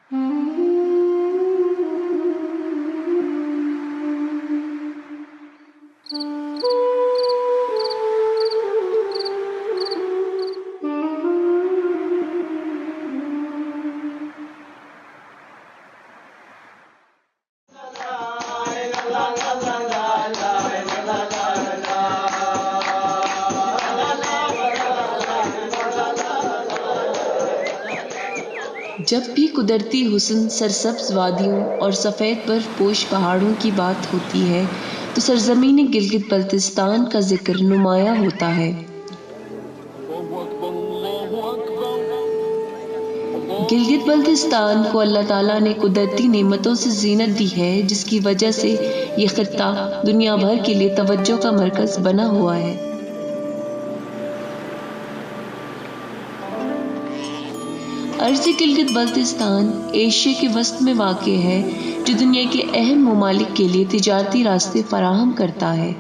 جب بھی قدرتی حسن، سرسبز وادیوں اور سفید برف پوش پہاڑوں کی بات ہوتی ہے تو سرزمین گلگت بلتستان کا ذکر نمایاں ہوتا ہے۔ گلگت بلتستان کو اللہ تعالیٰ نے قدرتی نعمتوں سے زینت دی ہے، جس کی وجہ سے یہ خطہ دنیا بھر کے لیے توجہ کا مرکز بنا ہوا ہے۔ ارض گلگت بلتستان ایشیا کے وسط میں واقع ہے، جو دنیا کے اہم ممالک کے لیے تجارتی راستے فراہم کرتا ہے۔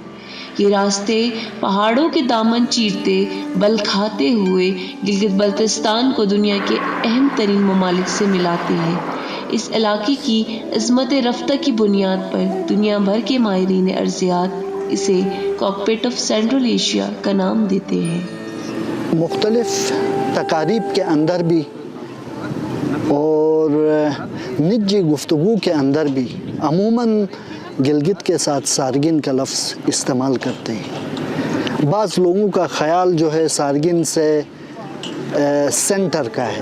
یہ راستے پہاڑوں کے دامن چیرتے بل کھاتے ہوئے گلگت بلتستان کو دنیا کے اہم ترین ممالک سے ملاتے ہیں۔ اس علاقے کی عظمت رفتہ کی بنیاد پر دنیا بھر کے ماہرین ارضیات اسے کاکپٹ آف سینٹرل ایشیا کا نام دیتے ہیں۔ مختلف تقاریب کے اندر بھی اور نجی گفتگو کے اندر بھی عموماً گلگت کے ساتھ سارگن کا لفظ استعمال کرتے ہیں۔ بعض لوگوں کا خیال جو ہے سارگن سے سینٹر کا ہے۔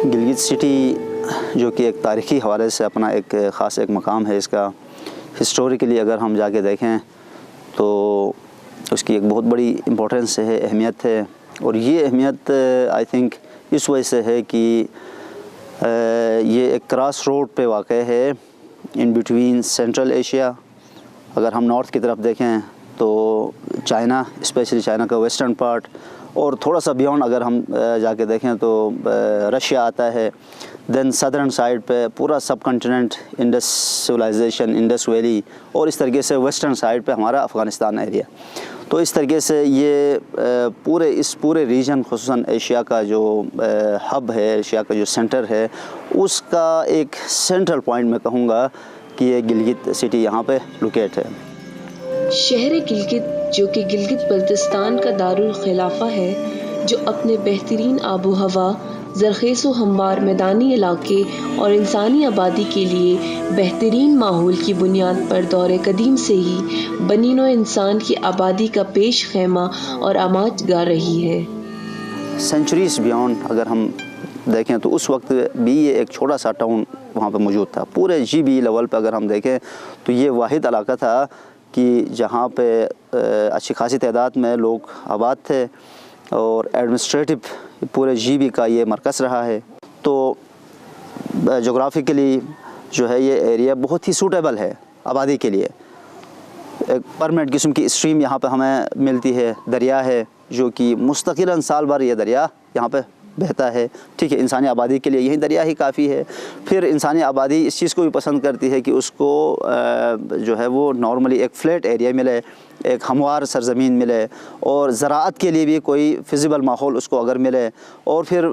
گلگت سٹی جو کہ ایک تاریخی حوالے سے اپنا ایک خاص ایک مقام ہے، اس کا ہسٹوریکلی اگر ہم جا کے دیکھیں تو اس کی ایک بہت بڑی امپورٹنس ہے، اہمیت ہے، اور یہ اہمیت آئی تھنک اس وجہ سے ہے کہ یہ ایک کراس روڈ پہ واقع ہے ان بٹوین سینٹرل ایشیا۔ اگر ہم نارتھ کی طرف دیکھیں تو چائنا، اسپیشلی چائنا کا ویسٹرن پارٹ، اور تھوڑا سا بیونڈ اگر ہم جا کے دیکھیں تو رشیا آتا ہے، دین سدرن سائڈ پہ پورا سب کنٹیننٹ، انڈس سویلائزیشن، انڈس ویلی، اور اس طریقے سے ویسٹرن سائڈ پہ ہمارا افغانستان ایریا۔ تو اس طریقے سے یہ پورے ریجن، خصوصاً ایشیا کا جو ہب ہے، ایشیا کا جو سینٹر ہے، اس کا ایک سینٹرل پوائنٹ میں کہوں گا کہ یہ گلگت سٹی یہاں پہ لوکیٹ ہے۔ شہر گلگت، جو کہ گلگت بلتستان کا دارالخلافہ ہے، جو اپنے بہترین آب و ہوا، زرخیز و ہموار میدانی علاقے اور انسانی آبادی کے لیے بہترین ماحول کی بنیاد پر دور قدیم سے ہی بنی نوع انسان کی آبادی کا پیش خیمہ اور آماج گاہ رہی ہے۔ سینچریز بیونڈ اگر ہم دیکھیں تو اس وقت بھی یہ ایک چھوٹا سا ٹاؤن وہاں پہ موجود تھا۔ پورے جی بی لیول پہ اگر ہم دیکھیں تو یہ واحد علاقہ تھا کہ جہاں پہ اچھی خاصی تعداد میں لوگ آباد تھے، اور ایڈمنسٹریٹو پورے جی بی کا یہ مرکز رہا ہے۔ تو جغرافیکلی جو ہے یہ ایریا بہت ہی سوٹیبل ہے آبادی کے لیے۔ ایک پرمنٹ قسم کی اسٹریم یہاں پہ ہمیں ملتی ہے، دریا ہے جو کہ مستقلاً سال بھر یہ دریا یہاں پہ بہتا ہے۔ ٹھیک ہے، انسانی آبادی کے لیے یہی دریا ہی کافی ہے۔ پھر انسانی آبادی اس چیز کو بھی پسند کرتی ہے کہ اس کو جو ہے وہ نارملی ایک فلیٹ ایریا ملے، ایک ہموار سرزمین ملے، اور زراعت کے لیے بھی کوئی فیزیبل ماحول اس کو اگر ملے، اور پھر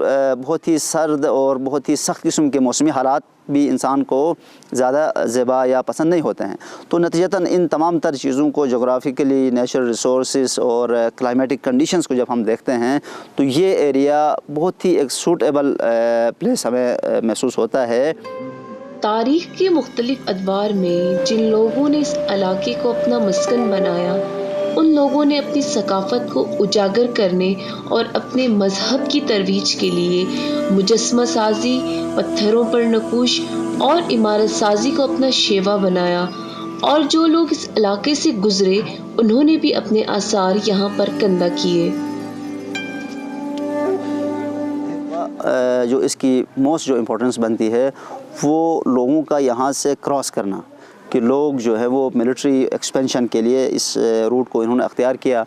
بہت ہی سرد اور بہت ہی سخت قسم کے موسمی حالات بھی انسان کو زیادہ زیبا یا پسند نہیں ہوتے ہیں۔ تو نتیجتاً ان تمام تر چیزوں کو، جغرافیکلی، نیچرل ریسورسز اور کلائمیٹک کنڈیشنز کو جب ہم دیکھتے ہیں تو یہ ایریا بہت ہی ایک سوٹیبل پلیس ہمیں محسوس ہوتا ہے۔ تاریخ کے مختلف ادوار میں جن لوگوں نے اس علاقے کو اپنا مسکن بنایا، ان لوگوں نے اپنی ثقافت کو اجاگر کرنے اور اپنے مذہب کی ترویج کے لیے مجسمہ سازی، پتھروں پر نقوش اور عمارت سازی کو اپنا شیوا بنایا، اور جو لوگ اس علاقے سے گزرے انہوں نے بھی اپنے آثار یہاں پر کندہ کیے۔ جو اس کی موسٹ جو امپورٹنس بنتی ہے وہ لوگوں کا یہاں سے کراس کرنا، کہ لوگ جو ہے وہ ملٹری ایکسپینشن کے لیے اس روٹ کو انہوں نے اختیار کیا،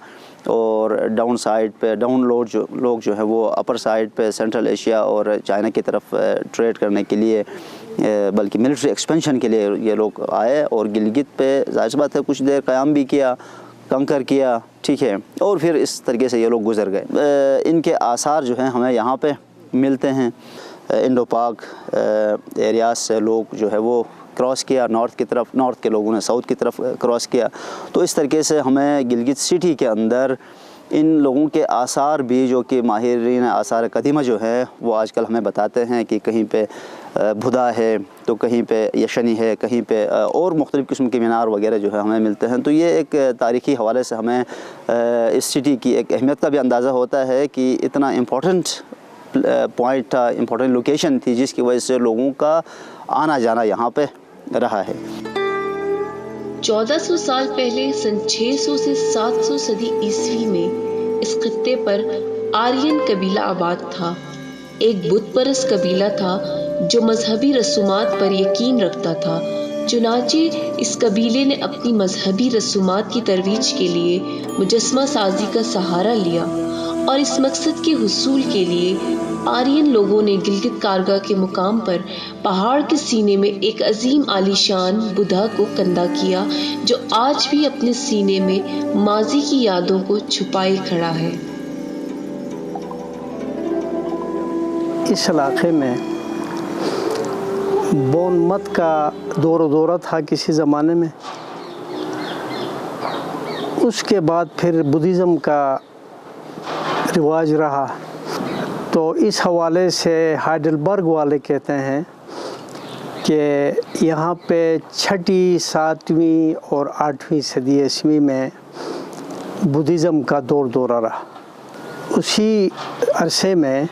اور ڈاؤن سائڈ پہ لوگ جو ہے وہ اپر سائڈ پہ سینٹرل ایشیا اور چائنا کی طرف ٹریڈ کرنے کے لیے، بلکہ ملٹری ایکسپینشن کے لیے یہ لوگ آئے، اور گلگت پہ ظاہر سی بات ہے کچھ دیر قیام بھی کیا، کنکر کیا، ٹھیک ہے، اور پھر اس طریقے سے یہ لوگ گزر گئے۔ ان کے آثار جو ہیں ہمیں یہاں پہ ملتے ہیں. انڈو پاک ایریاز سے لوگ جو ہے وہ کراس کیا نارتھ کی طرف، نارتھ کے لوگوں نے ساؤتھ کی طرف کراس کیا. تو اس طریقے سے ہمیں گلگت سٹی کے اندر ان لوگوں کے آثار بھی، جو کہ ماہرین آثار قدیمہ جو ہیں وہ آج کل ہمیں بتاتے ہیں کہ کہیں پہ بدھا ہے تو کہیں پہ یشنی ہے، کہیں پہ اور مختلف قسم کے مینار وغیرہ جو ہے ہمیں ملتے ہیں. تو یہ ایک تاریخی حوالے سے ہمیں اس سٹی کی ایک اہمیت کا بھی اندازہ ہوتا ہے کہ اتنا امپورٹنٹ پوائنٹ تھا، امپورٹنٹ لوکیشن تھی، جس کی وجہ سے لوگوں کا آنا جانا یہاں پہ رہا ہے. 1400 سال پہلے سن 600 سے 700 صدی عیسوی میں اس خطے پر آرین قبیلہ آباد تھا. ایک بت پرست قبیلہ تھا جو مذہبی رسومات پر یقین رکھتا تھا. چنانچہ اس قبیلے نے اپنی مذہبی رسومات کی ترویج کے لیے مجسمہ سازی کا سہارا لیا، اور اس مقصد کے حصول کے لیے آرین لوگوں نے گلگت کارگاہ کے مقام پر پہاڑ کے سینے میں ایک عظیم عالیشان بدھا کو کندہ کیا، جو آج بھی اپنے سینے میں ماضی کی یادوں کو چھپائے کھڑا ہے. اس علاقے میں بون مت کا دور و دورہ تھا کسی زمانے میں. اس کے بعد پھر بدھزم کا رواج رہا. تو اس حوالے سے ہائیڈلبرگ والے کہتے ہیں کہ یہاں پہ 6ویں، 7ویں اور 8ویں صدی عیسوی میں بدھزم کا دور دورہ رہا. اسی عرصے میں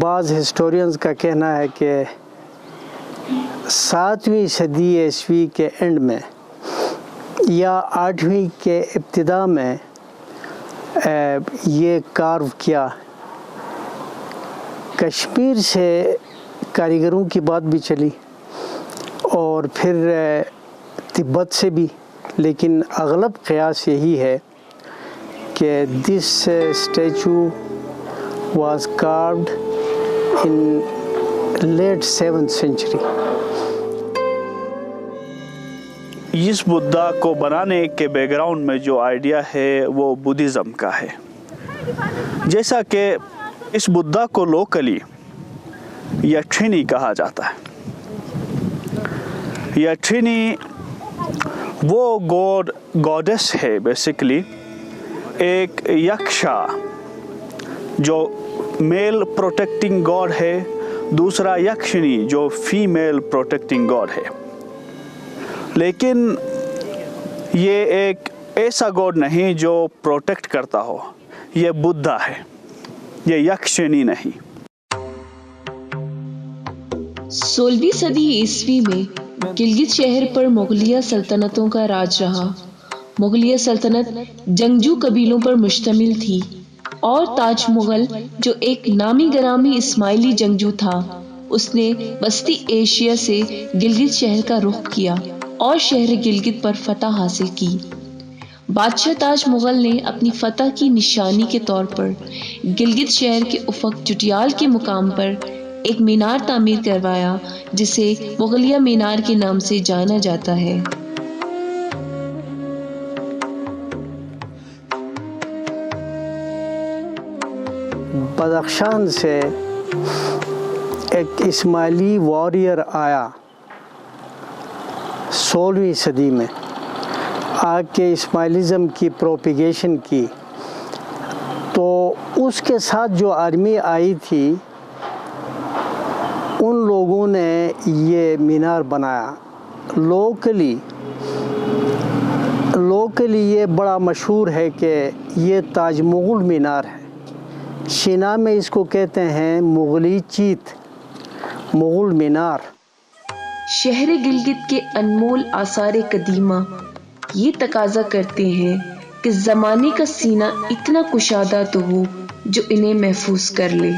بعض ہسٹورینز کا کہنا ہے کہ 7ویں صدی عیسوی کے اینڈ میں یا 8ویں کے ابتدا میں یہ کارو کیا. کشمیر سے کاریگروں کی بات بھی چلی اور پھر تبت سے بھی، لیکن اغلب قیاس یہی ہے کہ this statue was carved in late 7th century. اس بدھا کو بنانے کے بیک گراؤنڈ میں جو آئیڈیا ہے وہ بدھزم کا ہے. جیسا کہ اس بدھا کو لوکلی یٹھینی کہا جاتا ہے. یٹھینی وہ گوڈس ہے بیسیکلی، ایک یکشا جو میل پروٹیکٹنگ گاڈ ہے، دوسرا یکشنی جو فیمیل پروٹیکٹنگ گاڈ ہے. لیکن یہ ایک ایسا گاڈ نہیں جو پروٹیکٹ کرتا ہو، یہ بدھا ہے، یہ یکشنی نہیں. 16ویں صدی عیسوی میں گلگت شہر پر مغلیہ سلطنتوں کا راج رہا. مغلیہ سلطنت جنگجو قبیلوں پر مشتمل تھی، اور تاج مغل جو ایک نامی گرامی اسماعیلی جنگجو تھا، اس نے وسطی ایشیا سے گلگت شہر کا رخ کیا اور شہر گلگت پر فتح حاصل کی. بادشاہ تاج مغل نے اپنی فتح کی نشانی کے طور پر گلگت شہر کے افق چٹیال کے مقام پر ایک مینار تعمیر کروایا، جسے مغلیہ مینار کے نام سے جانا جاتا ہے. بدخشان سے ایک اسماعیلی واریر آیا 16ویں صدی میں، آ کے اسماعیلزم کی پروپیگیشن کی. تو اس کے ساتھ جو آرمی آئی تھی، ان لوگوں نے یہ مینار بنایا. لوکلی یہ بڑا مشہور ہے کہ یہ تاج مغل مینار ہے. شینا میں اس کو کہتے ہیں مغلی چیت، مغل مینار. شہر گلگت کے انمول آثار قدیمہ یہ تقاضا کرتے ہیں کہ زمانے کا سینہ اتنا کشادہ تو ہو جو انہیں محفوظ کر لے.